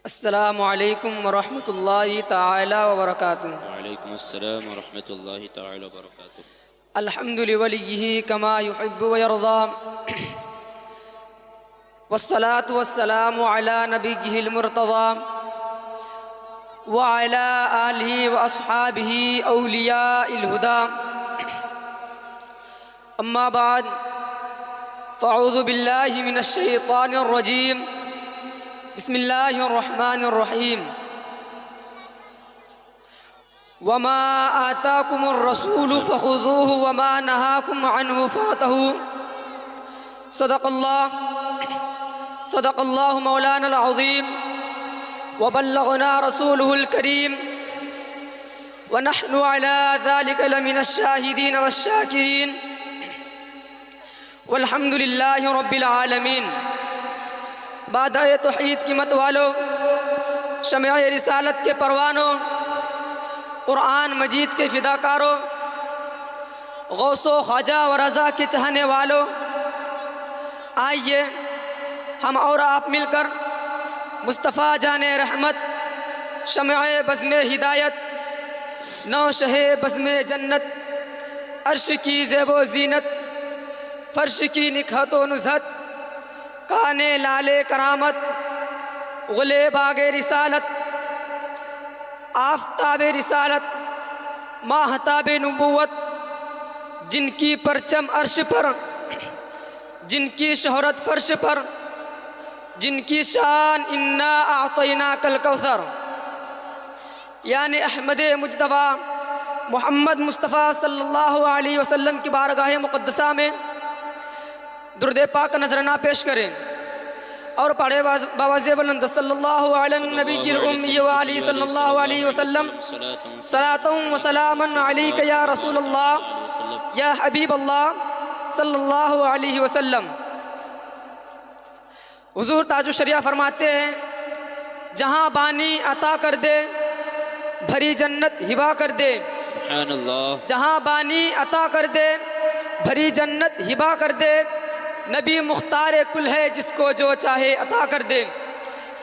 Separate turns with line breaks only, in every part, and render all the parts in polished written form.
अस्सलामु अलैकुम वरहमतुल्लाहि ताला वबरकातुहू।
वालेकुम अस्सलाम व रहमतुल्लाहि ताला व बरकातुहू।
अल्हम्दुलिल्लाहि कमा युहिब्बु व यर्दा वस्सलातु वस्सलामु अला नबिय्यिहिल मुर्तज़ा व अला आलिहि व अस्हाबिहि औलियाइल हुदा। अम्मा बाद फ़अऊज़ु बिल्लाहि मिनश शैतानिर रजीम। बिस्मिल्लाहिर्रहमानिर्रहीम। वमा आताकुमुर रसूलु फ़ख़ुज़ूहु वमा नहाकुम अन्हु फ़ातहू। सदक़ल्लाहु मौलानल अज़ीम व बल्लगना रसूलुहुल करीम व नहनु अला ज़ालिका लमिनश शाहिदीन वश्शाकिरीन वल्हम्दुलिल्लाहि रब्बिल आलमीन। बादए तौहीद की मत वालों, शम्अ रिसालत के परवानों, कुरान मजीद के फ़िदाकारों, गौसो ख्वाजा व रज़ा के चाहने वालों, आइए हम और आप मिलकर मुस्तफ़ा जाने रहमत, शम्अ बज़्म हिदायत, नौ शहे बज़्म जन्नत, अर्श की ज़ेबो ज़ीनत, फ़र्श की निकहत व नुज़हत, काने लाले करामत, गुले बागे रिसालत, आफ़ताबे रिसालत, माहताबे नबुव्वत, जिनकी परचम अर्श पर, जिनकी शोहरत फ़र्श पर, जिनकी शान इन्ना आतैनाकल कौसर, यानी अहमद मुज्तबा मोहम्मद मुस्तफ़ा सल्लल्लाहु अलैहि वसल्लम की बारगाह मुक़द्दसा में दुरूद पाक नजराना पेश करें और पढ़े बावाज़े बुलंद सल्लल्लाहु अलैहि नबील उम्मी व आलिहि सल्लल्लाहु अलैहि वसल्लम सलातुम व सलामन अलैका या रसूलल्लाह या हबीबल्लाह सल्लल्लाहु अलैहि वसल्लम। हुजूर ताजु शरिया फरमाते हैं, जहाँ बानी अता कर दे भरी जन्नत हिबा कर दे।
सुभानअल्लाह।
जहाँ बानी अता कर दे भरी जन्नत हिबा कर दे। नबी मुख्तार कुल है जिसको जो चाहे अता कर दे।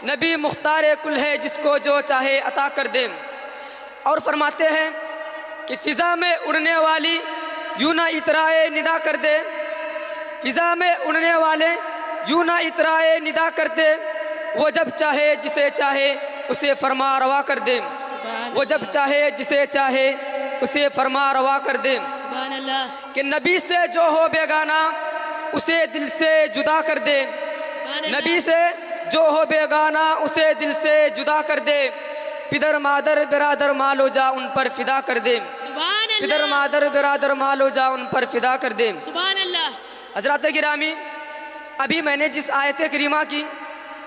नबी मुख्तार कुल है जिसको जो चाहे अता कर दे। और फरमाते हैं कि फ़िज़ा में उड़ने वाली यूं ना इतराए निदा कर दे। फ़िज़ा में उड़ने वाले यूं ना इतराए निदा कर दे। वो जब चाहे जिसे चाहे उसे फरमा रवा कर दे। वो जब चाहे जिसे चाहे उसे फरमा रवा कर दे। कि नबी से जो हो बेगाना उसे दिल से जुदा कर दे। नबी से जो हो बेगाना उसे दिल से जुदा कर दे। पिदर मादर बिरादर मालो जा उन पर फिदा कर दे। पिदर मादर बिरादर मालो जा उन पर फिदा कर दे। हज़रात गिरामी, अभी मैंने जिस आयत करीमा की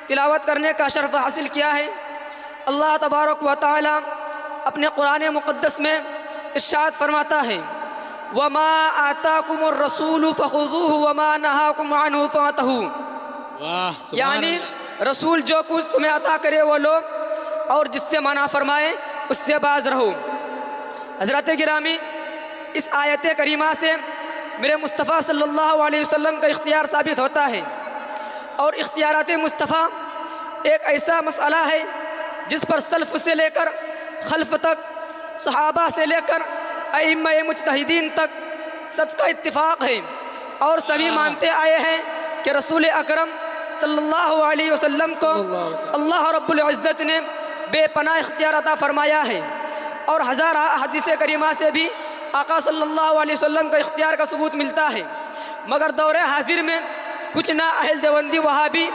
तिलावत करने का शर्फ हासिल किया है, अल्लाह तबारक व तआला अपने कुरान मुक़द्दस में इरशाद फरमाता है, वमा आताकुमुर रसूलु फ़ख़ुज़ूहु वमा नहाकुम अन्हु फ़ातहू। यानी रसूल जो कुछ तुम्हें अता करे वो लो और जिससे मना फरमाए उससे बाज रहो। हज़रत गिरामी, इस आयत करीमा से मेरे मुस्तफ़ा सल्लल्लाहु अलैहि वसल्लम का इख्तियार साबित होता है। और इख्तियारात मुस्तफ़ा एक ऐसा मसला है जिस पर सल्फ़ से लेकर खल्फ़ तक, सहाबा से लेकर अइम्मा मुज्तहिदीन तक सबका इत्तिफ़ाक़ है और सभी मानते आए हैं कि रसूल अकरम सल्लल्लाहु अलैहि वसल्लम को अल्लाह रब्बुल इज़्ज़त ने बेपनाह इख्तियार अता फरमाया है। और हज़ार हदीस करीमा से भी आका सल्लल्लाहु अलैहि वसल्लम का इख्तियार का सबूत मिलता है। मगर दौरे हाजिर में कुछ ना अहल देवंदी वहाबी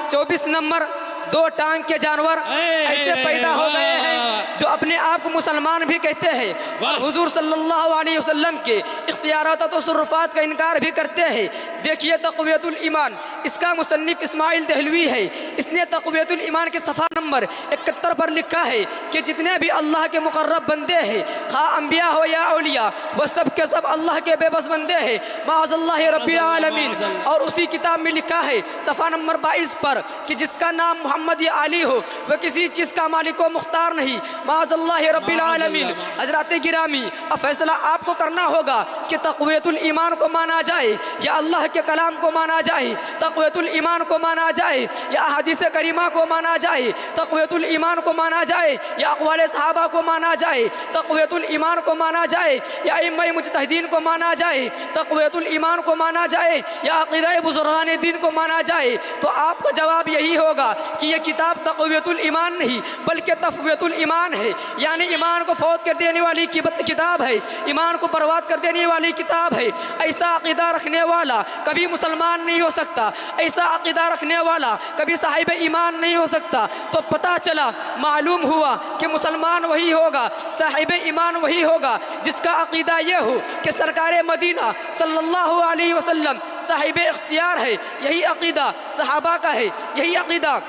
24 नंबर दो टांग के जानवर ऐसे पैदा हो गए हैं जो अपने आप को मुसलमान भी कहते हैं और हुजूर सल्लल्लाहु अलैहि वसल्लम के इख्तियारात और तसर्रुफात का इनकार भी करते हैं। देखिए तक़वियतुल ईमान, इसका मुसन्निफ इस्माइल दहलवी है। इसने तक़वियतुल ईमान के सफ़ा नंबर 71 पर लिखा है कि जितने भी अल्लाह के मुक़र्रब बंदे हैं, खा अम्बिया हो या औलिया, वह सब के सब अल्लाह के बेबस बंदे हैं, माअज़ल्लाहि रब्बिल आलमीन। और उसी किताब में लिखा है सफ़ा नंबर 22 पर कि जिसका नाम मोहम्मद या अली हो, वह किसी चीज़ का मालिक व मुख्तार नहीं, माज़अल्लाह रब्बिल आलमीन। हज़रात गिरामी, अब फैसला आपको करना होगा कि तक़वियतुल ईमान को माना जाए या अल्लाह के कलाम को माना जाए, तक़वियतुल ईमान को माना जाए या अहादीस करीमा को माना जाए, तक़वियतुल ईमान को माना जाए या अक़वाले सहाबा को माना जाए, तक़वियतुल ईमान को माना जाए या इम्मा मुज्तहिदीन को माना जाए, तक़वियतुल ईमान को माना जाए या अक़ीदा बुज़ुर्गान दीन को माना जाए। तो आपका जवाब यही होगा कि ये किताब तक़वियतुल ईमान नहीं बल्कि तफ़वियतुल ईमान है, यानी ईमान को फौत कर देने वाली किताब है, ईमान को बर्बाद कर देने वाली किताब है। ऐसा अक़ीदा रखने वाला कभी मुसलमान नहीं हो सकता, ऐसा अक़ीदा रखने वाला कभी साहिब ईमान नहीं हो सकता। तो पता चला, मालूम हुआ कि मुसलमान वही होगा, साहिब ईमान वही होगा जिसका अक़ीदा ये हो कि सरकार मदीना सल्लल्लाहु अलैहि वसल्लम साहिब इख्तियार है, यही अक़ीदा सहाबा का है, यही अक़ीदा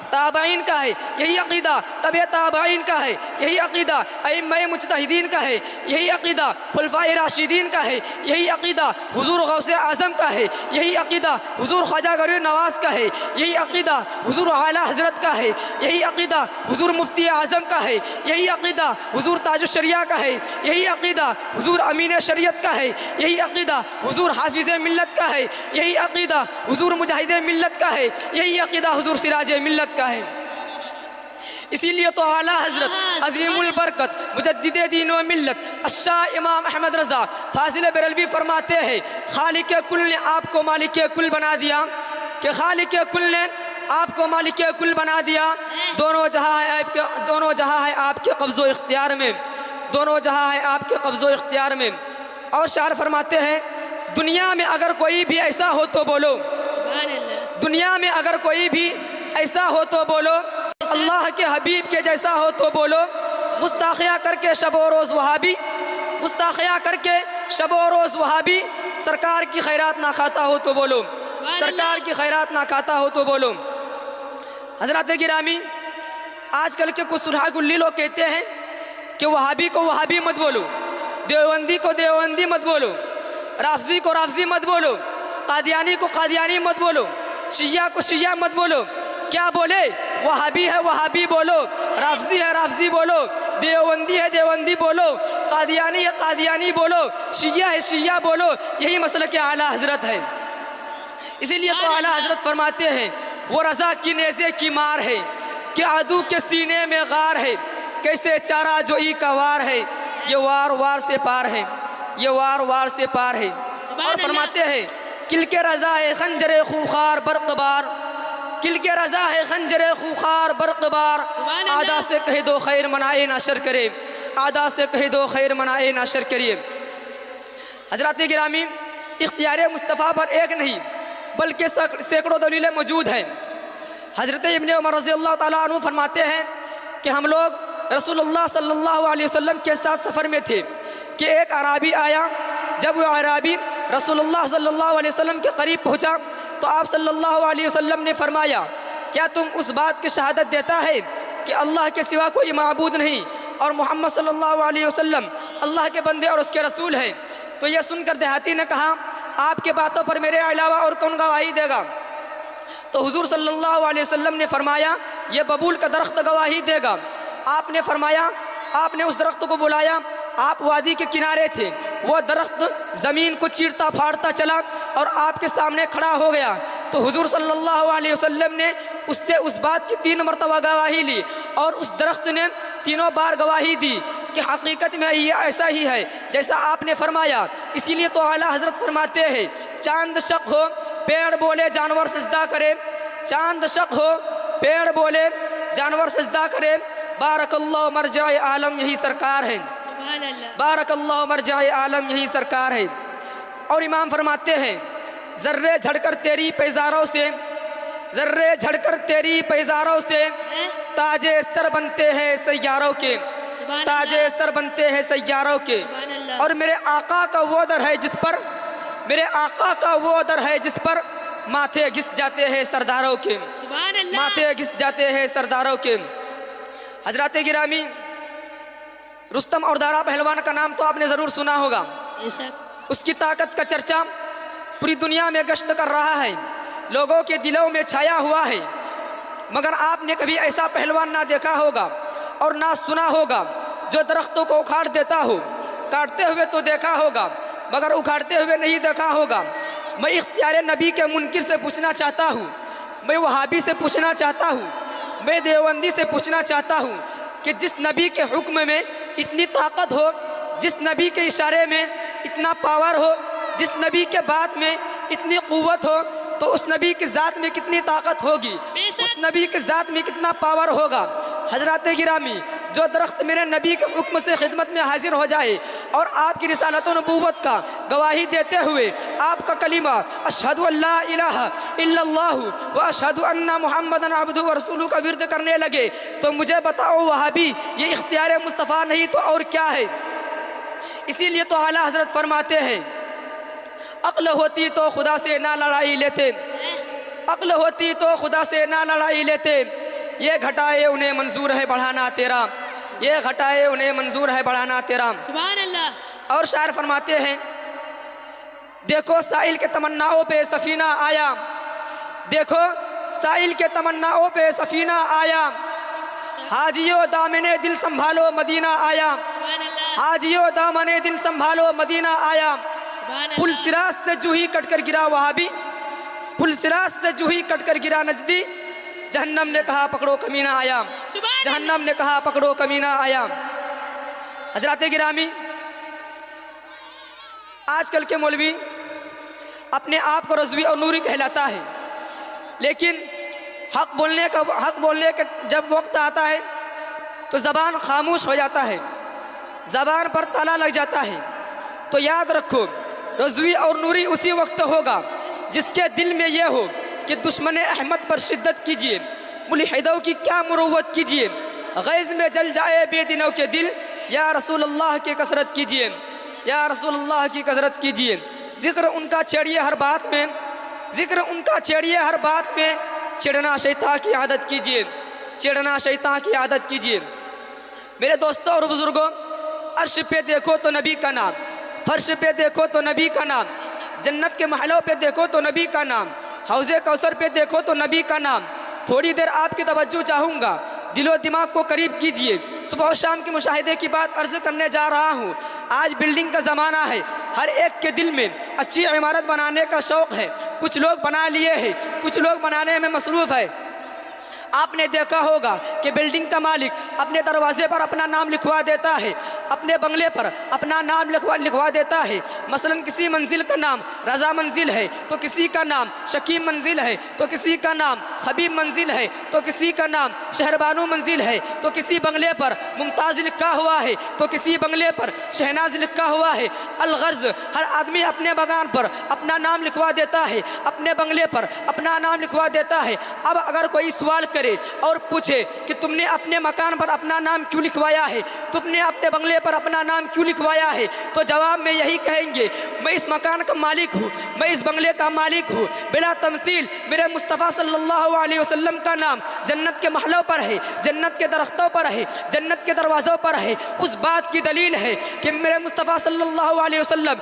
ताबईन का है, यही अक़ीदा तबे ताबईन का है, यही अक़ीदा अइम्मा मुज्तहिदीन का है, यही अक़ीदा खुलफाए राशिदीन का है, यही अक़ीदा हुज़ूर गौसे आज़म का है, यही अक़ीदा हुज़ूर ख्वाजा गरीब नवाज़ का है, यही अक़ीदा हुज़ूर आला हज़रत का है, यही अक़ीदा हुज़ूर मुफ्ती आज़म का है, यही अक़ीदा हुज़ूर ताजुश शरिया का है, यही अक़ीदा हुज़ूर अमीन शरीयत का है, यही अक़ीदा हुज़ूर हाफिज़ मिल्लत का है, यही अक़ीदा हुज़ूर मुजाहिद मिल्लत का है, यही अक़ीदा हुज़ूर सिराज मिल्लत का है। इसीलिए तो आला हज़रत अज़ीमुल बरकत मुजद्दिद दीन व मिल्लत अश्शाह इमाम अहमद रज़ा फाज़िल बरेलवी फरमाते हैं, खालिक कुल ने आपको मालिक कुल बना दिया, कि खालिक कुल ने आपको मालिक कुल बना दिया। दोनों जहां है आपके कब्ज़ो इख्तियार में, दोनों जहां है आपके कब्ज़ो इख्तियार में। और शार फरमाते हैं, दुनिया में अगर कोई भी ऐसा हो तो बोलो, दुनिया में अगर कोई भी ऐसा हो तो बोलो, अल्लाह के हबीब के जैसा हो तो बोलो, गुस्ताखिया करके शब व रोज़ वहाबी, गुस्ताखिया करके शब व रोज़ वहाबी, सरकार की खैरात ना खाता हो तो बोलो, सरकार की खैरात ना खाता हो तो बोलो। हज़रात गिरामी, आजकल के कुछ सुलह गुल्ली लोग कहते हैं कि वहाबी को वहाबी मत बोलो, देवबंदी को देवबंदी मत बोलो, राफ़ज़ी को राफ़ज़ी मत बोलो, कादियानी को कादियानी मत बोलो, शिया को शिया मत बोलो। क्या बोले? वहाबी है वहाबी बोलो, राफ़ज़ी है राफ़ज़ी बोलो, देवबंदी है देवबंदी बोलो, कादियानी है कादियानी बोलो, शिया है शिया बोलो। यही मसला के आला हज़रत है। इसीलिए तो आला हज़रत फरमाते हैं, वो रज़ा की नेज़े की मार है कि आदू के सीने में गार है, कैसे चारा जोई का वार है, ये वार वार से पार है, ये वार वार से पार है। और फरमाते हैं, किल के रज़ा है खंजरे खूखार बरक़बार, किल के रज़ा है खंजरे खूखार बरक़बार, आदा से कह दो खैर मनाए ना शर करे, आदा से कह दो खैर मनाए ना शर करिए। हज़रात गिरामी, इख्तियार मुस्तफ़ा पर एक नहीं बल्कि सैकड़ों दलीलें मौजूद हैं। हज़रत इब्न उमर रज़ियल्लाहु ताला अन्हु फरमाते हैं कि हम लोग रसूलुल्लाह सल्लल्लाहु अलैहि वसल्लम के साथ सफ़र में थे कि एक अराबी आया। जब वह अराबी रसूलुल्लाह सल्लल्लाहु अलैहि वसल्लम के करीब पहुँचा तो आप सल्लल्लाहु अलैहि वसल्लम ने फरमाया, क्या तुम उस बात की शहादत देता है कि अल्लाह के सिवा कोई माबूद नहीं और मोहम्मद सल्लल्लाहु अलैहि वसल्लम अल्लाह के बंदे और उसके रसूल हैं? तो यह सुनकर देहाती ने कहा, आपके बातों पर मेरे अलावा और कौन गवाही देगा? तो हुजूर सल्लल्लाहु अलैहि वसल्लम ने फरमाया, यह बबूल का दरख्त गवाही देगा। आपने फरमाया, आपने उस दरख्त को बुलाया, आप वादी के किनारे थे, वह दरख्त ज़मीन को चीरता फाड़ता चला और आपके सामने खड़ा हो गया। तो हुजूर सल्लल्लाहु अलैहि वसल्लम ने उससे उस बात की 3 मरतबा गवाही ली और उस दरख्त ने तीनों बार गवाही दी कि हकीकत में ये ऐसा ही है जैसा आपने फरमाया। इसीलिए तो आला हज़रत फरमाते हैं, चांद शक हो पेड़ बोले जानवर सजदा करे, चांद शक हो पेड़ बोले जानवर सजदा करे, बारकल्लाहु मरजाए आलम यही सरकार है, बारकल्लाहु मरजाए आलम यही सरकार है। और इमाम फरमाते हैं, ज़र्रे झड़कर तेरी पैज़ारों से, ज़र्रे झड़कर तेरी पैज़ारों से ताजे स्तर बनते हैं सैयारों के, ताजे स्तर बनते हैं सैयारों के। और मेरे आका का वो दर है जिस पर, मेरे आका का वो दर है जिस पर माथे घिस जाते हैं सरदारों के, माथे घिस जाते हैं सरदारों के। हजरात गिरामी, रुस्तम और दारा पहलवान का नाम तो आपने ज़रूर सुना होगा। उसकी ताकत का चर्चा पूरी दुनिया में गश्त कर रहा है, लोगों के दिलों में छाया हुआ है। मगर आपने कभी ऐसा पहलवान ना देखा होगा और ना सुना होगा जो दरख्तों को उखाड़ देता हो। काटते हुए तो देखा होगा मगर उखाड़ते हुए नहीं देखा होगा। मैं इख्तियार नबी के मुनकिर से पूछना चाहता हूँ, मैं वहाबी से पूछना चाहता हूँ, मैं देवबंदी से पूछना चाहता हूँ कि जिस नबी के हुक्म में इतनी ताकत हो, जिस नबी के इशारे में इतना पावर हो, जिस नबी के बात में इतनी क़ुव्वत हो, तो उस नबी की ज़ात में कितनी ताकत होगी, उस नबी की ज़ात में कितना पावर होगा। हज़रात गिरामी, जो दरख्त मेरे नबी के हुक्म से खिदमत में हाजिर हो जाए और आपकी रिसालत और नबूवत का गवाही देते हुए आपका कलीमा अशहदु अल्ला इलाहा इल्लल्लाहु व अशहदु अन्ना मुहम्मदन अब्दुहु व रसूलुहु का विर्द करने लगे, तो मुझे बताओ वहाबी, ये इख्तियार मुस्तफ़ा नहीं तो और क्या है। इसीलिए तो आला हज़रत फरमाते हैं, अक्ल होती तो खुदा से ना लड़ाई लेते, अक्ल होती तो खुदा से ना लड़ाई लेते। ये घटाए उन्हें मंजूर है बढ़ाना तेरा, ये घटाए उन्हें मंजूर है बढ़ाना तेरा। सुभान अल्लाह। और शायर फरमाते हैं, देखो साइल के तमन्नाओं पे सफीना आया, देखो साइल के तमन्नाओं पे सफीना आया, हाजियो दामने दिल संभालो मदीना आया, हाजियो दामने दिल संभालो मदीना आया। पुल सिराज से जूही कटकर गिरा वहाबी, पुल सिराज से जूही कटकर गिरा नजदी, जहन्नम ने कहा पकड़ो कमीना आया, जहन्नम ने कहा पकड़ो कमीना आया। हजरात गिरामी, आजकल के मौलवी अपने आप को रज़वी और नूरी कहलाता है, लेकिन हक बोलने का जब वक्त आता है तो ज़बान खामोश हो जाता है, ज़बान पर ताला लग जाता है। तो याद रखो, रज़वी और नूरी उसी वक्त होगा जिसके दिल में यह हो कि दुश्मन अहमद पर शिद्दत कीजिए, मुल्हिदों की क्या मुरुव्वत कीजिए, गैज़ में जल जाए बेदिनों के दिल, या रसूल अल्लाह की कसरत कीजिए, या रसूल अल्लाह की कसरत कीजिए। ज़िक्र उनका छेड़िए हर बात में, ज़िक्र उनका छेड़िए हर बात में, चिढ़ना शैतान की आदत कीजिए, चिढ़ना शैतान की आदत कीजिए। मेरे दोस्तों और बुज़ुर्गों, अर्श पे देखो तो नबी का नाम, फर्श पे देखो तो नबी का नाम, जन्नत के महलों पे देखो तो नबी का नाम, हौज़े कौसर पे देखो तो नबी का नाम। थोड़ी देर आपकी तवज्जो चाहूँगा, दिलो दिमाग को करीब कीजिए। सुबह और शाम के मुशाहिदे की बात अर्ज़ करने जा रहा हूँ। आज बिल्डिंग का ज़माना है, हर एक के दिल में अच्छी इमारत बनाने का शौक़ है। कुछ लोग बना लिए हैं, कुछ लोग बनाने में मसरूफ़ है। आपने देखा होगा कि बिल्डिंग का मालिक अपने दरवाजे पर अपना नाम लिखवा देता है, अपने बंगले पर अपना नाम लिखवा देता है। मसलन किसी मंजिल का नाम रज़ा मंजिल है, तो किसी का नाम शकीम मंजिल है, तो किसी का नाम हबीब मंजिल है, तो किसी का नाम शहरबानू मंजिल है, तो किसी बंगले पर मुमताज़ लिखा हुआ है, तो किसी बंगले पर शहनाज लिखा हुआ है। अलगर्ज हर आदमी अपने बगान पर अपना नाम लिखवा देता है, अपने बंगले पर अपना नाम लिखवा देता है। अब अगर कोई सवाल करे और पूछे कि तुमने अपने मकान पर अपना नाम क्यों लिखवाया है, तुमने अपने बंगले पर अपना नाम क्यों लिखवाया है, तो जवाब में यही कहेंगे, मैं इस मकान का मालिक हूँ, मैं इस बंगले का मालिक हूँ। बिला तमसील मेरे मुस्तफ़ा सल्लल्लाहु अलैहि वसल्लम का नाम जन्नत के महलों पर है, जन्नत के दरख्तों पर है, जन्नत के दरवाज़ों पर है। उस बात की दलील है कि मेरे मुस्तफ़ा सल्लल्लाहु अलैहि वसल्लम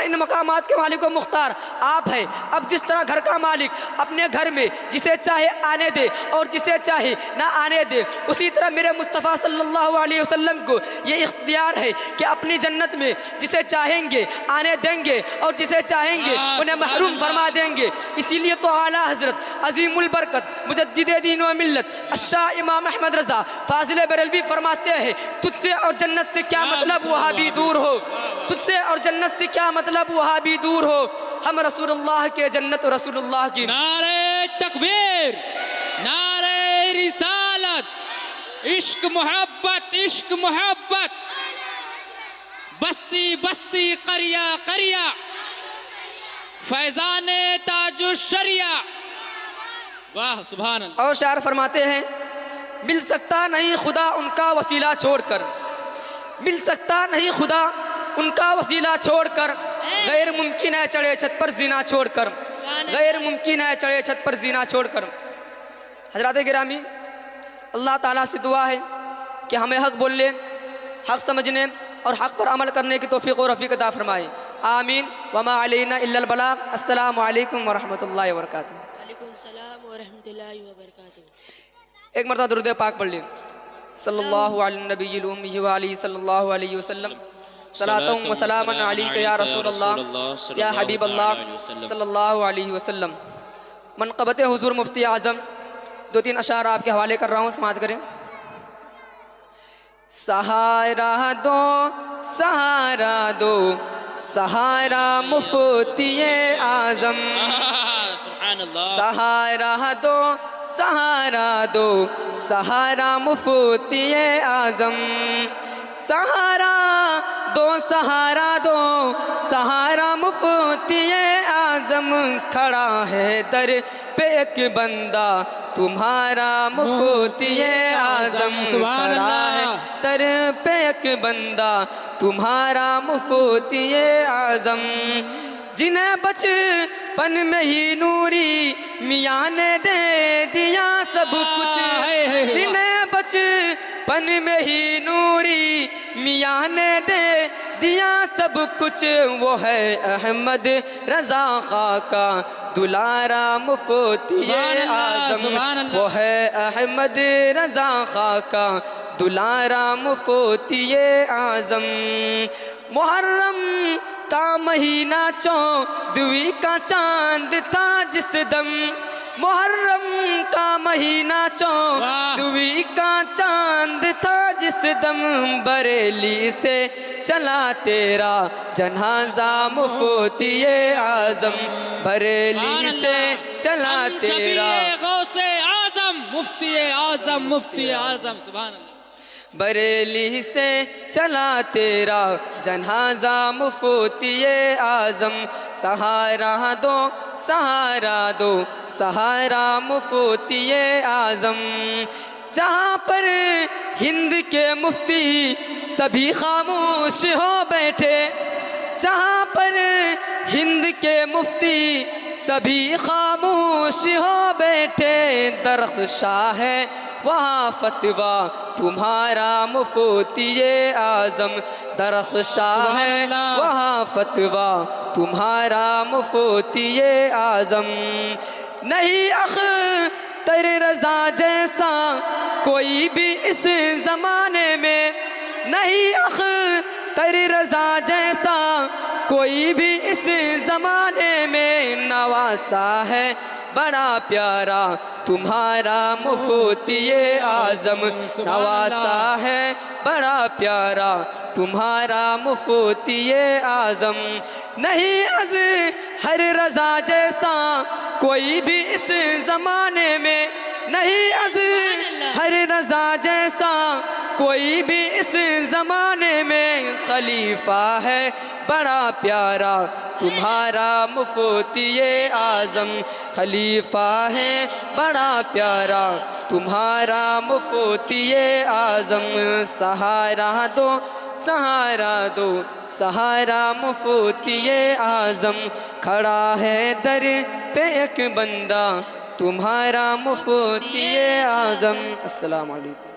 इन मकामात के मालिक व मुख्तार आप हैं। अब जिस तरह घर का मालिक अपने घर में जिसे चाहे आने दे और जिसे चाहे ना आने दे, उसी तरह मेरे मुस्तफ़ा सल्लल्लाहु अलैहि वसल्लम को ये इख्तियार है कि अपनी जन्नत में जिसे चाहेंगे आने देंगे और जिसे चाहेंगे उन्हें महरूम फरमा देंगे। इसीलिए तो आला हज़रत अज़ीमुल बरकत मुजद्दिद दीन व मिल्लत अशाह इमाम अहमद रज़ा फाज़िल बरेलवी फरमाते हैं, तुझसे और जन्नत से क्या मतलब वहाबी दूर हो, तुझसे और जन्नत से क्या मतलब वहाबी दूर हो। हम रसूलुल्लाह के जन्नत और रसूलुल्लाह की।
नारे तकबीर, नारे रिसालत, इश्क मोहब्बत, इश्क मोहब्बत, बस्ती बस्ती करिया करिया, फैजाने ताजुश शरिया। वाह सुभान अल्लाह।
और शायर फरमाते हैं, मिल सकता नहीं खुदा उनका वसीला छोड़कर, मिल सकता नहीं खुदा उनका वसीला छोड़कर, गैर मुमकिन है चढ़े छत पर जीना छोड़कर, गैर मुमकिन है चढ़े छत पर जीना छोड़कर। हज़रात गिरामी, अल्लाह ताला से दुआ है कि हमें हक़ बोलने, हक़ समझने और हक़ पर अमल करने की तौफ़ीक़ और रफ़ीक़ अता फरमाए। आमीन। वमा अलैना इल्लल बलाग। अस्सलामु अलैकुम व रहमतुल्लाहि व बरकातुहू।
सलाम व रहमतुल्लाहि व बरकातुहू।
एक मरतबा दुरूद पाक पढ़ लिया। सल्लल्लाहु अलैहि नबील उम्मी व आलिहि सल्लल्लाहु अलैहि वसल्लम। सलातुम व सलामन अलैका या रसूल अल्लाह या हबीब अल्लाह सल्लल्लाहु अलैहि वसल्लम। मनक़बत हुज़ूर मुफ्ती आज़म 2-3 अशार आपके हवाले कर रहा हूँ, समाअत करें। सहारा दो सहारा दो सहारा मुफ्ती आज़म।
सुभान अल्लाह।
सहारा दो सहारा दो सहारा मुफ्ती आज़म। सहारा दो सहारा दो सहारा मुफ्ती आज़म। खड़ा है दर पे एक बंदा तुम्हारा मुफ्ती आज़म। खड़ा है दर पे एक बंदा तुम्हारा मुफ्ती आज़म। जिन्हें बचपन में ही नूरी मियाँ ने दे दिया सब कुछ। जिन्हें बचपन में ही नूरी मियाँ ने दे दिया सब कुछ। वो है अहमद रज़ा खाका दुलारा मुफ्ती आज़म। वो है अहमद रज़ा खाका दुलारा मुफ्ती आज़म। मुहर्रम का महीना 14वीं का चांद था जिस दम। मुहर्रम का महीना 14वीं का चांद था जिस दम। बरेली से चला तेरा जनाजा मुफ्ती आज़म। बरेली से चला तेरा
गौसे आज़म मुफ्ती आज़म मुफ्ती आज़म। सुभान अल्लाह।
बरेली से चला तेरा जनाजा मुफ्ती आज़म। सहारा दो सहारा दो सहारा मुफ्ती आज़म। जहाँ पर हिंद के मुफ्ती सभी खामोश हो बैठे। जहाँ पर हिंद के मुफ्ती सभी खामोश हो बैठे। दरख्त शाह है वहाँ फतवा तुम्हारा मुफ्ती आज़म। दरख्त शाह है वहाँ फतवा तुम्हारा मुफ्ती आज़म। नहीं अख्तर रज़ा जैसा कोई भी इस ज़माने में। नहीं अख्तर रज़ा जैसा कोई भी इस ज़माने में। नवासा है बड़ा प्यारा तुम्हारा मुफ्ती आज़म। नवासा है बड़ा प्यारा तुम्हारा मुफ्ती आज़म। नहीं अज़ हर रज़ा जैसा कोई भी इस ज़माने में। नहीं अज़ हर रज़ा जैसा कोई भी इस ज़माने में। खलीफा है बड़ा प्यारा तुम्हारा मुफ्ती आज़म। खलीफा है बड़ा प्यारा तुम्हारा मुफ्ती आज़म। सहारा दो सहारा दो सहारा मुफ्ती आज़म। खड़ा है दर पे एक बंदा तुम्हारा मुफ्ती आज़म। अस्सलाम वालेकुम।